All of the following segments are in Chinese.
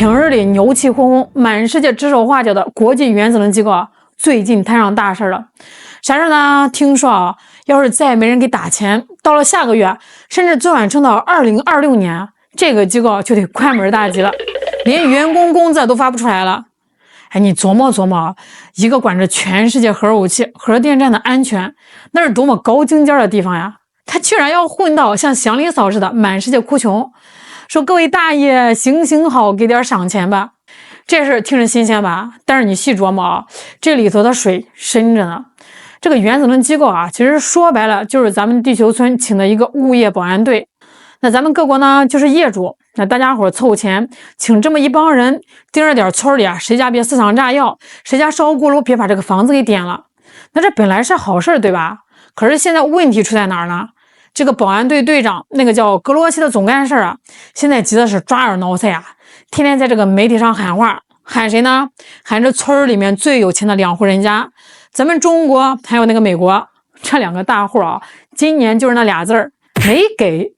平日里牛气哄哄、满世界指手画脚的国际原子能机构啊，最近摊上大事了。啥事呢？听说啊，要是再没人给打钱，到了下个月，甚至最晚撑到2026年，这个机构就得关门大吉了，连员工工资都发不出来了。哎，你琢磨琢磨，一个管着全世界核武器、核电站的安全，那是多么高精尖的地方呀！他居然要混到像祥林嫂似的满世界哭穷，说各位大爷行行好，给点赏钱吧。这事听着新鲜吧？但是你细琢磨啊，这里头的水深着呢。这个原子能机构啊，其实说白了就是咱们地球村请的一个物业保安队。那咱们各国呢就是业主，那大家伙凑钱请这么一帮人，盯着点村里啊，谁家别私藏炸药，谁家烧锅炉别把这个房子给点了。那这本来是好事对吧？可是现在问题出在哪儿呢？这个保安队队长那个叫格罗西的总干事啊，现在急的是抓耳挠腮啊，天天在这个媒体上喊话，喊谁呢？喊着村里面最有钱的2户人家，咱们中国还有那个美国，这2个大户啊，今年就是那俩字儿没给。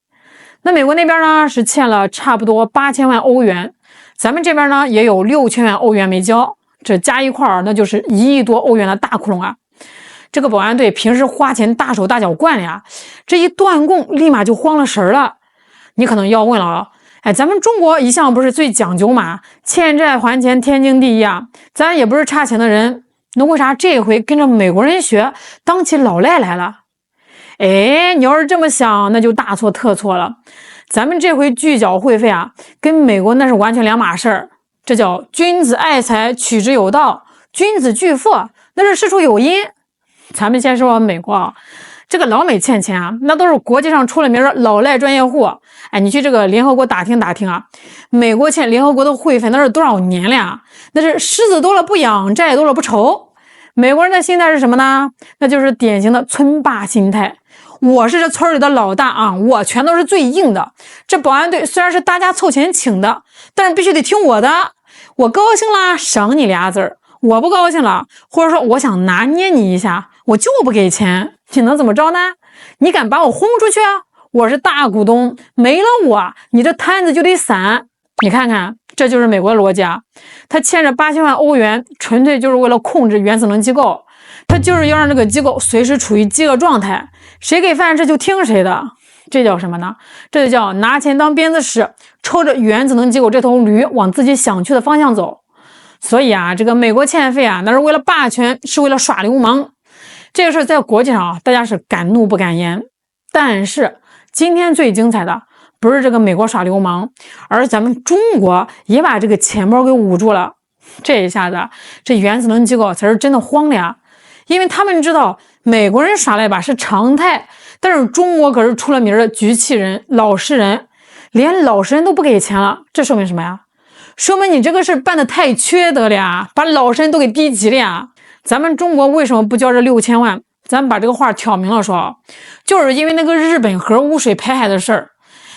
那美国那边呢是欠了差不多8000万欧元，咱们这边呢也有6000万欧元没交，这加一块儿那就是1亿多欧元的大窟窿啊。这个保安队平时花钱大手大脚惯了呀，这一断供立马就慌了神了。你可能要问了啊，哎，咱们中国一向不是最讲究嘛，欠债还钱天经地义啊，咱也不是差钱的人，那为啥这回跟着美国人学，当起老赖来了？哎，你要是这么想，那就大错特错了。咱们这回拒缴会费啊，跟美国那是完全两码事儿。这叫君子爱财，取之有道；君子拒富，那是事出有因。咱们先说美国啊，这个老美欠钱啊，那都是国际上出了名的老赖专业户。哎，你去这个联合国打听打听啊，美国欠联合国的会费那是多少年了呀？那是狮子多了不养，债多了不愁。美国人的心态是什么呢？那就是典型的村霸心态。我是这村里的老大啊，我全都是最硬的。这保安队虽然是大家凑钱请的，但是必须得听我的。我高兴了，赏你俩字儿；我不高兴了，或者说我想拿捏你一下，我就不给钱。你能怎么着呢？你敢把我轰出去啊？我是大股东，没了我，你这摊子就得散。你看看，这就是美国的逻辑啊！他欠着8000万欧元，纯粹就是为了控制原子能机构，他就是要让这个机构随时处于饥饿状态，谁给饭吃就听谁的。这叫什么呢？这就叫拿钱当鞭子使，抽着原子能机构这头驴往自己想去的方向走。所以啊，这个美国欠费啊，那是为了霸权，是为了耍流氓。这个事在国际上啊，大家是敢怒不敢言。但是今天最精彩的不是这个美国耍流氓，而是咱们中国也把这个钱包给捂住了。这一下子，这原子能机构才是真的慌了呀，因为他们知道美国人耍赖吧是常态，但是中国可是出了名的局气人、老实人，连老实人都不给钱了，这说明什么呀？说明你这个事办得太缺德了呀，把老实人都给逼急了呀。咱们中国为什么不交这6000万？咱们把这个话挑明了说，就是因为那个日本核污水排海的事儿。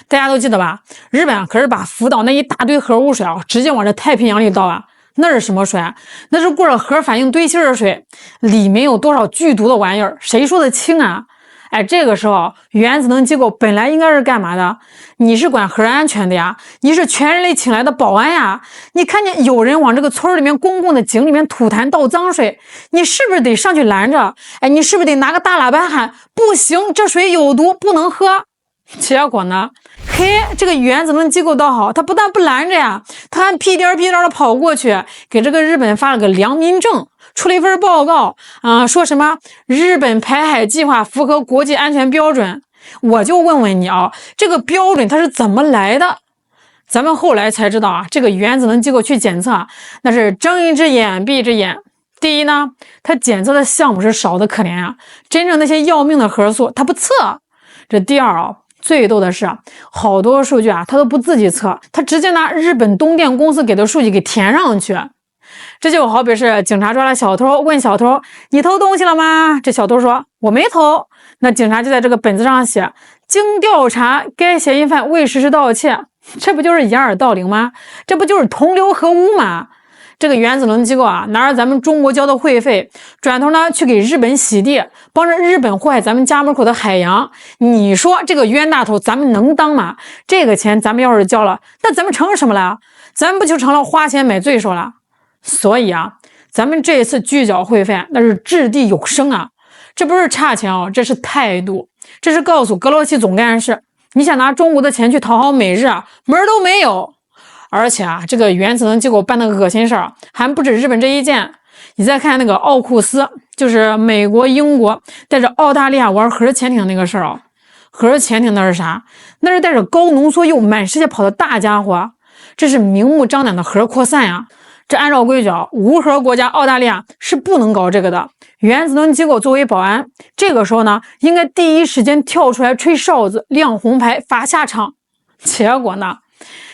大家都记得吧？日本可是把福岛那一大堆核污水啊，直接往这太平洋里倒啊。那是什么水啊？那是过了核反应堆芯的水，里面有多少剧毒的玩意儿，谁说得清啊？哎，这个时候原子能机构本来应该是干嘛的？你是管核安全的呀，你是全人类请来的保安呀。你看见有人往这个村里面公共的井里面吐痰倒脏水，你是不是得上去拦着？哎，你是不是得拿个大喇叭喊不行，这水有毒，不能喝？结果呢，嘿，这个原子能机构倒好，他不但不拦着呀，他还屁颠屁颠的跑过去，给这个日本发了个良民证，出了一份报告啊，说什么日本排海计划符合国际安全标准。我就问问你啊，这个标准它是怎么来的？咱们后来才知道啊，这个原子能机构去检测，那是睁一只眼闭一只眼。第一呢，他检测的项目是少的可怜啊，真正那些要命的核素他不测。这第二啊，最逗的是好多数据啊，他都不自己测，他直接拿日本东电公司给的数据给填上去。这就好比是警察抓了小偷，问小偷你偷东西了吗？这小偷说我没偷，那警察就在这个本子上写经调查该嫌疑犯未实施盗窃，这不就是掩耳盗铃吗？这不就是同流合污吗？这个原子能机构啊，拿着咱们中国交的会费，转头呢去给日本洗地，帮着日本祸害咱们家门口的海洋。你说这个冤大头咱们能当吗？这个钱咱们要是交了，那咱们成什么了？咱不就成了花钱买罪受了？所以啊，咱们这一次拒缴会费那是掷地有声啊，这不是差钱哦，这是态度，这是告诉格罗西总干事，你想拿中国的钱去讨好美日啊，门都没有。而且啊，这个原子能机构办的恶心事儿还不止日本这一件。你再看那个奥库斯，就是美国、英国带着澳大利亚玩核潜艇那个事儿啊，核潜艇那是啥？那是带着高浓缩铀满世界跑的大家伙，这是明目张胆的核扩散呀！这按照规矩啊，无核国家澳大利亚是不能搞这个的。原子能机构作为保安，这个时候呢，应该第一时间跳出来吹哨子、亮红牌、罚下场。结果呢，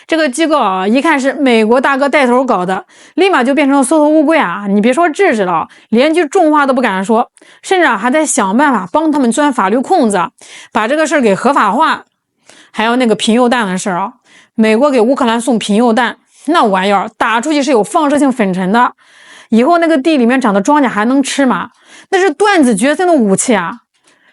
这个机构啊，一看是美国大哥带头搞的，立马就变成了缩头乌龟啊！你别说制止了，连句重话都不敢说，甚至还在想办法帮他们钻法律空子，把这个事儿给合法化。还有那个贫铀弹的事儿啊，美国给乌克兰送贫铀弹，那玩意儿打出去是有放射性粉尘的，以后那个地里面长的庄稼还能吃吗？那是断子绝孙的武器啊！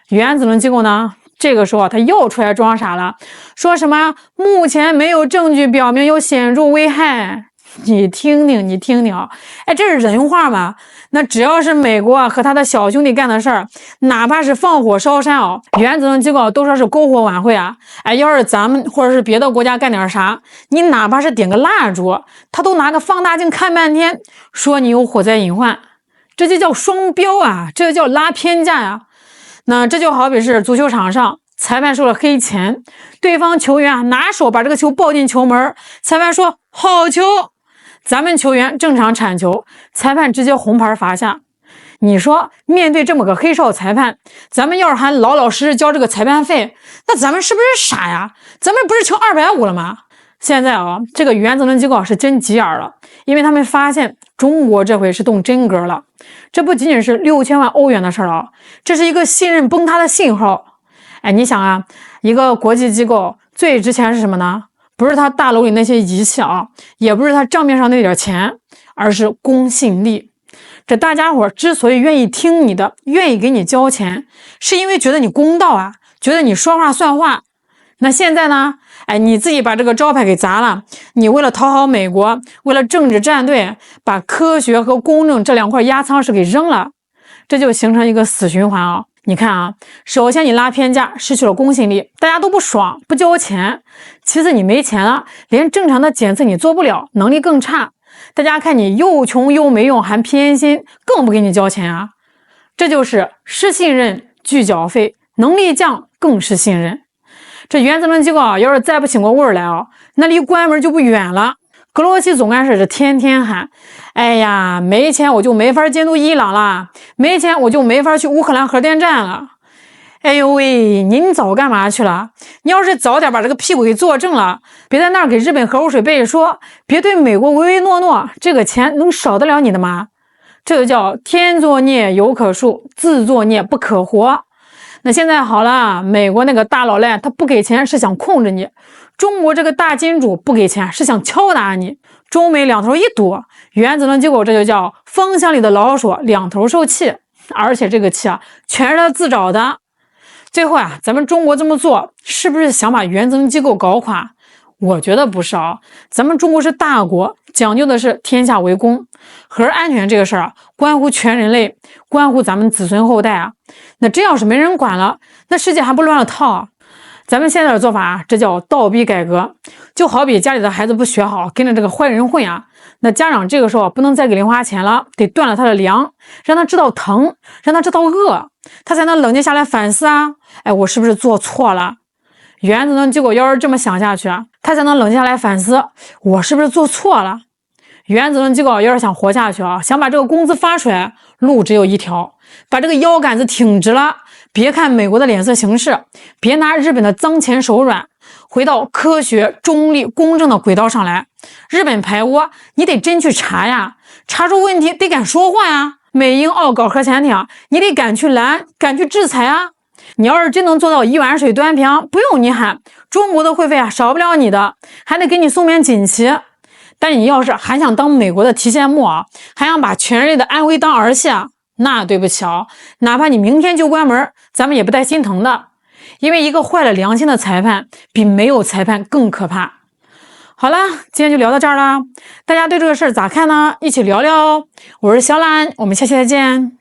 原子能机构呢，这个时候他又出来装傻了，说什么目前没有证据表明有显著危害。你听听啊，哎，这是人话吗？那只要是美国和他的小兄弟干的事儿，哪怕是放火烧山哦，原子能机构都说是篝火晚会啊。哎，要是咱们或者是别的国家干点啥，你哪怕是点个蜡烛，他都拿个放大镜看半天，说你有火灾隐患，这就叫双标啊，这就叫拉偏架呀。那这就好比是足球场上，裁判说了黑钱，对方球员拿手把这个球抱进球门，裁判说好球，咱们球员正常铲球，裁判直接红牌罚下。你说面对这么个黑哨裁判，咱们要是还老老实实交这个裁判费，那咱们是不是傻呀？咱们不是成250了吗？现在啊，这个原子能机构是真急眼了，因为他们发现中国这回是动真格了。这不仅仅是6000万欧元的事了，这是一个信任崩塌的信号。哎，你想啊，一个国际机构最值钱是什么呢？不是他大楼里那些仪器啊，也不是他账面上那点钱，而是公信力。这大家伙之所以愿意听你的，愿意给你交钱，是因为觉得你公道啊，觉得你说话算话。那现在呢？哎，你自己把这个招牌给砸了，你为了讨好美国，为了政治站队，把科学和公正这2块压舱石给扔了，这就形成一个死循环啊！你看啊，首先你拉偏架，失去了公信力，大家都不爽，不交钱；其次你没钱了，连正常的检测你做不了，能力更差，大家看你又穷又没用，还偏心，更不给你交钱啊！这就是失信任拒缴费，能力降更失信任。这原子能机构啊，要是再不醒过味儿来啊，那离关门就不远了。格罗西总干事是天天喊，哎呀，没钱我就没法监督伊朗了，没钱我就没法去乌克兰核电站了。哎呦喂，您早干嘛去了？你要是早点把这个屁股给坐正了，别在那儿给日本核污水背书，别对美国唯唯诺诺，这个钱能少得了你的吗？这就叫天作孽犹可恕，自作孽不可活。那现在好了，美国那个大老赖他不给钱是想控制你，中国这个大金主不给钱是想敲打你，中美两头一堵，原子能机构这就叫风箱里的老鼠两头受气，而且这个气啊全是他自找的。最后啊，咱们中国这么做是不是想把原子能机构搞垮？我觉得不是啊，咱们中国是大国，讲究的是天下为公，核安全这个事儿啊，关乎全人类，关乎咱们子孙后代啊。那这要是没人管了，那世界还不乱了套啊？咱们现在的做法啊，这叫倒逼改革。就好比家里的孩子不学好，跟着这个坏人混啊，那家长这个时候不能再给零花钱了，得断了他的粮，让他知道疼，让他知道饿，他才能冷静下来反思啊。哎，我是不是做错了？原子能机构要是这么想下去啊，他才能冷静下来反思，我是不是做错了？原子能机构要是想活下去啊，想把这个工资发出来，路只有一条，把这个腰杆子挺直了，别看美国的脸色行事，别拿日本的脏钱手软，回到科学、中立、公正的轨道上来。日本排污，你得真去查呀，查出问题得敢说话呀。美英澳搞核潜艇，你得敢去拦，敢去制裁啊。你要是真能做到一碗水端平，不用你喊，中国的会费啊少不了你的，还得给你送面锦旗。但你要是还想当美国的提线木偶，还想把全人类的安危当儿戏啊，那对不起啊，哪怕你明天就关门，咱们也不带心疼的。因为一个坏了良心的裁判比没有裁判更可怕。好了，今天就聊到这儿了，大家对这个事儿咋看呢？一起聊聊哦。我是小懒，我们下期再见。